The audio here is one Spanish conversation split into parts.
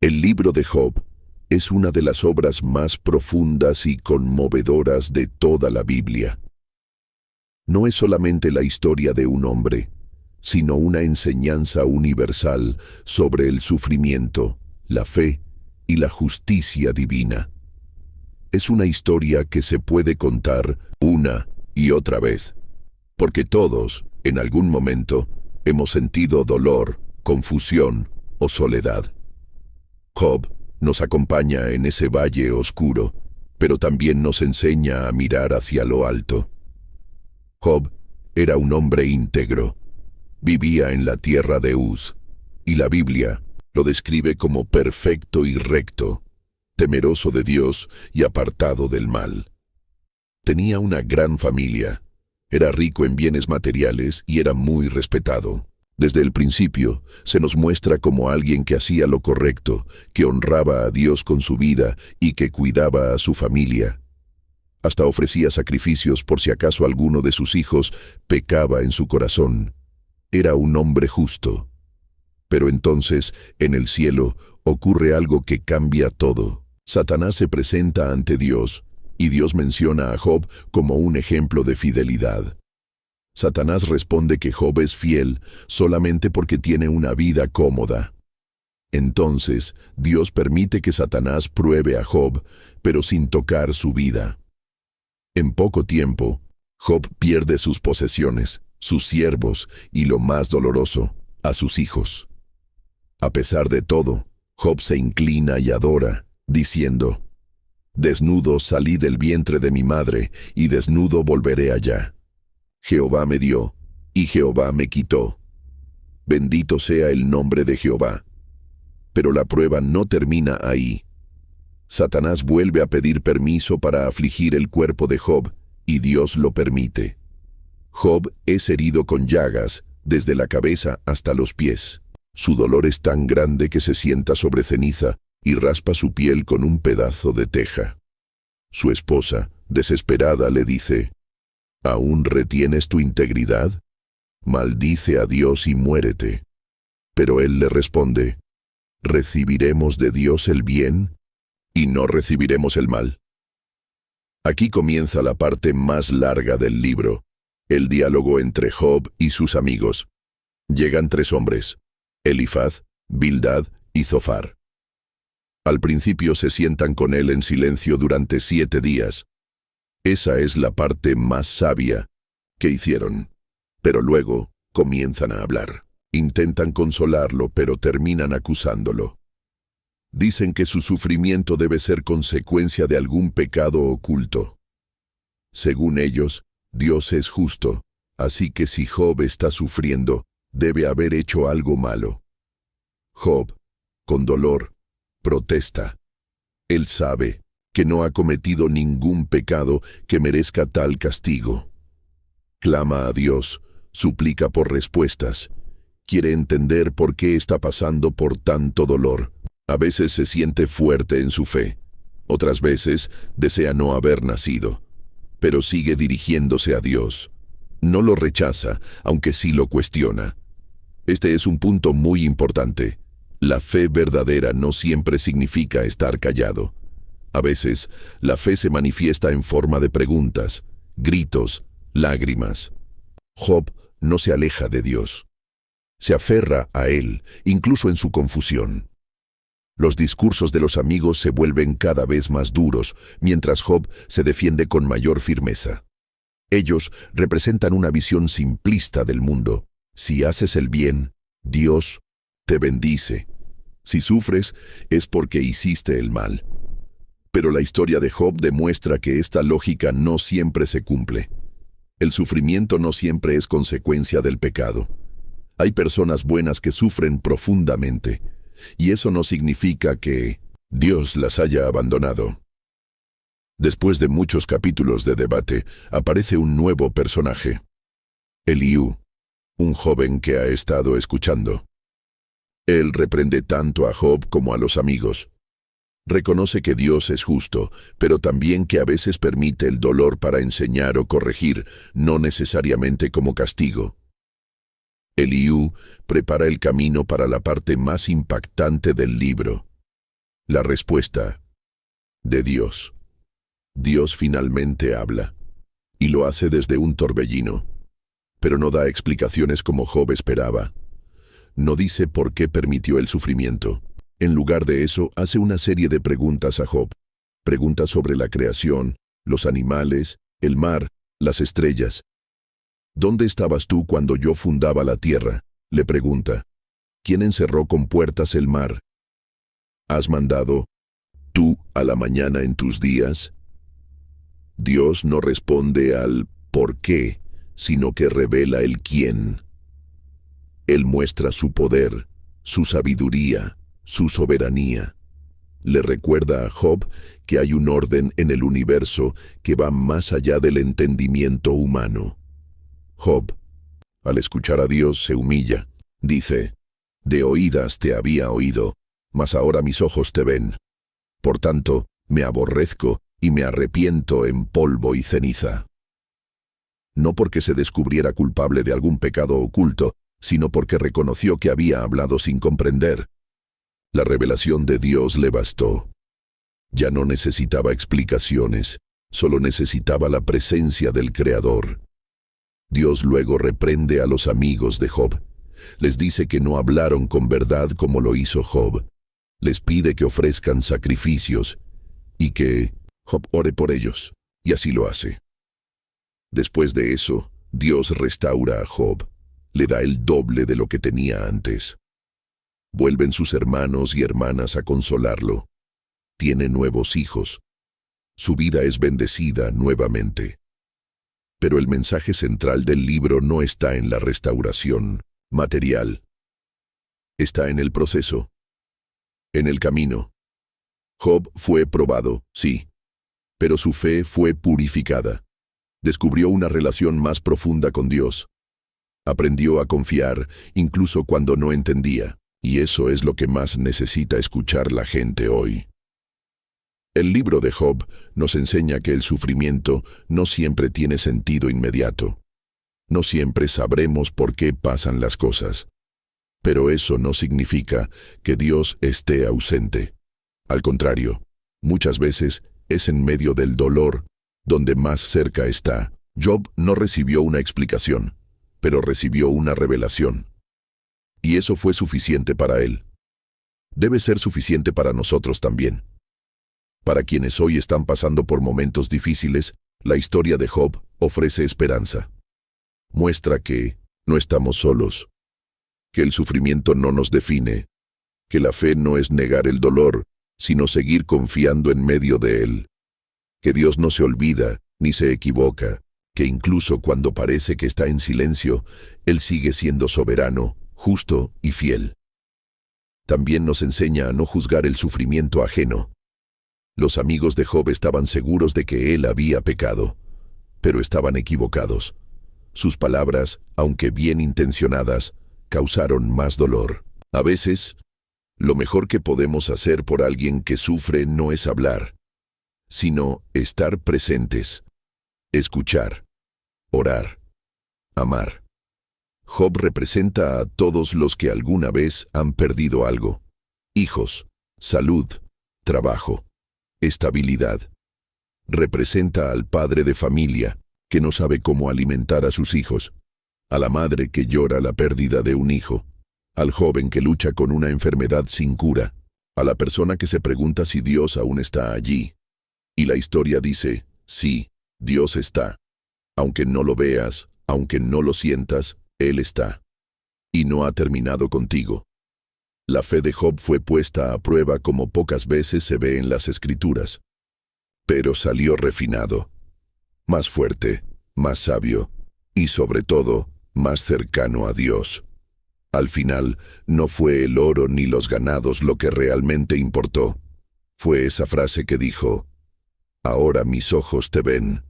El libro de Job es una de las obras más profundas y conmovedoras de toda la Biblia. No es solamente la historia de un hombre, sino una enseñanza universal sobre el sufrimiento, la fe y la justicia divina. Es una historia que se puede contar una y otra vez, porque todos, en algún momento, hemos sentido dolor, confusión o soledad. Job nos acompaña en ese valle oscuro, pero también nos enseña a mirar hacia lo alto. Job era un hombre íntegro. Vivía en la tierra de Uz, y la Biblia lo describe como perfecto y recto, temeroso de Dios y apartado del mal. Tenía una gran familia, era rico en bienes materiales y era muy respetado. Desde el principio se nos muestra como alguien que hacía lo correcto, que honraba a Dios con su vida y que cuidaba a su familia. Hasta ofrecía sacrificios por si acaso alguno de sus hijos pecaba en su corazón. Era un hombre justo. Pero entonces, en el cielo, ocurre algo que cambia todo. Satanás se presenta ante Dios, y Dios menciona a Job como un ejemplo de fidelidad. Satanás responde que Job es fiel solamente porque tiene una vida cómoda. Entonces, Dios permite que Satanás pruebe a Job, pero sin tocar su vida. En poco tiempo, Job pierde sus posesiones, sus siervos y, lo más doloroso, a sus hijos. A pesar de todo, Job se inclina y adora, diciendo: «Desnudo salí del vientre de mi madre, y desnudo volveré allá. Jehová me dio, y Jehová me quitó. Bendito sea el nombre de Jehová». Pero la prueba no termina ahí. Satanás vuelve a pedir permiso para afligir el cuerpo de Job, y Dios lo permite. Job es herido con llagas, desde la cabeza hasta los pies. Su dolor es tan grande que se sienta sobre ceniza y raspa su piel con un pedazo de teja. Su esposa, desesperada, le dice: «¿Aún retienes tu integridad? Maldice a Dios y muérete». Pero él le responde: «¿Recibiremos de Dios el bien y no recibiremos el mal?». Aquí comienza la parte más larga del libro, el diálogo entre Job y sus amigos. Llegan 3 hombres, Elifaz, Bildad y Zofar. Al principio se sientan con él en silencio durante 7 días. Esa es la parte más sabia que hicieron. Pero luego comienzan a hablar. Intentan consolarlo, pero terminan acusándolo. Dicen que su sufrimiento debe ser consecuencia de algún pecado oculto. Según ellos, Dios es justo, así que si Job está sufriendo, debe haber hecho algo malo. Job, con dolor, protesta. Él sabe que no ha cometido ningún pecado que merezca tal castigo. Clama a Dios, suplica por respuestas. Quiere entender por qué está pasando por tanto dolor. A veces se siente fuerte en su fe. Otras veces desea no haber nacido. Pero sigue dirigiéndose a Dios. No lo rechaza, aunque sí lo cuestiona. Este es un punto muy importante. La fe verdadera no siempre significa estar callado. A veces, la fe se manifiesta en forma de preguntas, gritos, lágrimas. Job no se aleja de Dios. Se aferra a Él, incluso en su confusión. Los discursos de los amigos se vuelven cada vez más duros, mientras Job se defiende con mayor firmeza. Ellos representan una visión simplista del mundo. Si haces el bien, Dios te bendice. Si sufres, es porque hiciste el mal. Pero la historia de Job demuestra que esta lógica no siempre se cumple. El sufrimiento no siempre es consecuencia del pecado. Hay personas buenas que sufren profundamente, y eso no significa que Dios las haya abandonado. Después de muchos capítulos de debate, aparece un nuevo personaje. Eliú, un joven que ha estado escuchando. Él reprende tanto a Job como a los amigos. Reconoce que Dios es justo, pero también que a veces permite el dolor para enseñar o corregir, no necesariamente como castigo. Eliú prepara el camino para la parte más impactante del libro, La respuesta de Dios. Dios finalmente habla, y lo hace desde un torbellino, pero no da explicaciones como Job esperaba. No dice por qué permitió el sufrimiento. En lugar de eso, hace una serie de preguntas a Job. Preguntas sobre la creación, los animales, el mar, las estrellas. ¿Dónde estabas tú cuando yo fundaba la tierra?, le pregunta. ¿Quién encerró con puertas el mar? ¿Has mandado tú a la mañana en tus días? Dios no responde al por qué, sino que revela el quién. Él muestra su poder, su sabiduría, su soberanía. Le recuerda a Job que hay un orden en el universo que va más allá del entendimiento humano. Job, al escuchar a Dios, se humilla. Dice, de oídas te había oído, mas ahora mis ojos te ven. Por tanto, me aborrezco y me arrepiento en polvo y ceniza. No porque se descubriera culpable de algún pecado oculto, sino porque reconoció que había hablado sin comprender. La revelación de Dios le bastó. Ya no necesitaba explicaciones, solo necesitaba la presencia del Creador. Dios luego reprende a los amigos de Job. Les dice que no hablaron con verdad como lo hizo Job. Les pide que ofrezcan sacrificios y que Job ore por ellos, y así lo hace. Después de eso, Dios restaura a Job, le da el doble de lo que tenía antes. Vuelven sus hermanos y hermanas a consolarlo. Tiene nuevos hijos. Su vida es bendecida nuevamente. Pero el mensaje central del libro no está en la restauración material. Está en el proceso, en el camino. Job fue probado, sí, pero su fe fue purificada. Descubrió una relación más profunda con Dios. Aprendió a confiar, incluso cuando no entendía, y eso es lo que más necesita escuchar la gente hoy. El libro de Job nos enseña que el sufrimiento no siempre tiene sentido inmediato. No siempre sabremos por qué pasan las cosas. Pero eso no significa que Dios esté ausente. Al contrario, muchas veces es en medio del dolor donde más cerca está. Job no recibió una explicación, pero recibió una revelación. Y eso fue suficiente para él. Debe ser suficiente para nosotros también. Para quienes hoy están pasando por momentos difíciles, la historia de Job ofrece esperanza. Muestra que no estamos solos, que el sufrimiento no nos define, que la fe no es negar el dolor, sino seguir confiando en medio de él, que Dios no se olvida ni se equivoca, que incluso cuando parece que está en silencio, Él sigue siendo soberano, justo y fiel. También nos enseña a no juzgar el sufrimiento ajeno. Los amigos de Job estaban seguros de que él había pecado, pero estaban equivocados. Sus palabras, aunque bien intencionadas, causaron más dolor. A veces, lo mejor que podemos hacer por alguien que sufre no es hablar, sino estar presentes, escuchar, orar, amar. Job representa a todos los que alguna vez han perdido algo: hijos, salud, trabajo, estabilidad. Representa al padre de familia que no sabe cómo alimentar a sus hijos, a la madre que llora la pérdida de un hijo, al joven que lucha con una enfermedad sin cura, a la persona que se pregunta si Dios aún está allí. Y la historia dice, sí, Dios está. Aunque no lo veas, aunque no lo sientas, Él está. Y no ha terminado contigo. La fe de Job fue puesta a prueba como pocas veces se ve en las Escrituras. Pero salió refinado, más fuerte, más sabio, y sobre todo, más cercano a Dios. Al final, no fue el oro ni los ganados lo que realmente importó. Fue esa frase que dijo, ahora mis ojos te ven.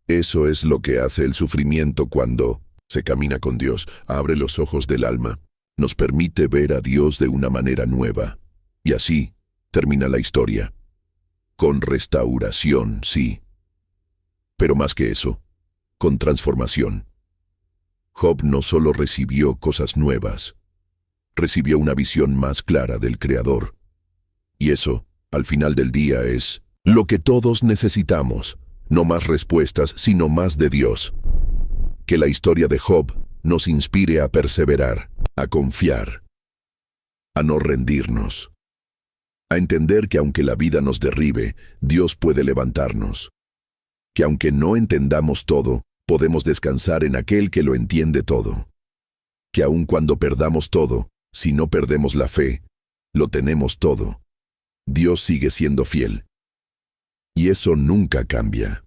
Eso es lo que hace el sufrimiento cuando se camina con Dios, abre los ojos del alma, nos permite ver a Dios de una manera nueva. Y así termina la historia. Con restauración, sí. Pero más que eso, con transformación. Job no solo recibió cosas nuevas, recibió una visión más clara del Creador. Y eso al final del día, es lo que todos necesitamos. No más respuestas, sino más de Dios. Que la historia de Job nos inspire a perseverar, a confiar, a no rendirnos, a entender que aunque la vida nos derribe, Dios puede levantarnos. Que aunque no entendamos todo, podemos descansar en aquel que lo entiende todo. Que aun cuando perdamos todo, si no perdemos la fe, lo tenemos todo. Dios sigue siendo fiel. Y eso nunca cambia.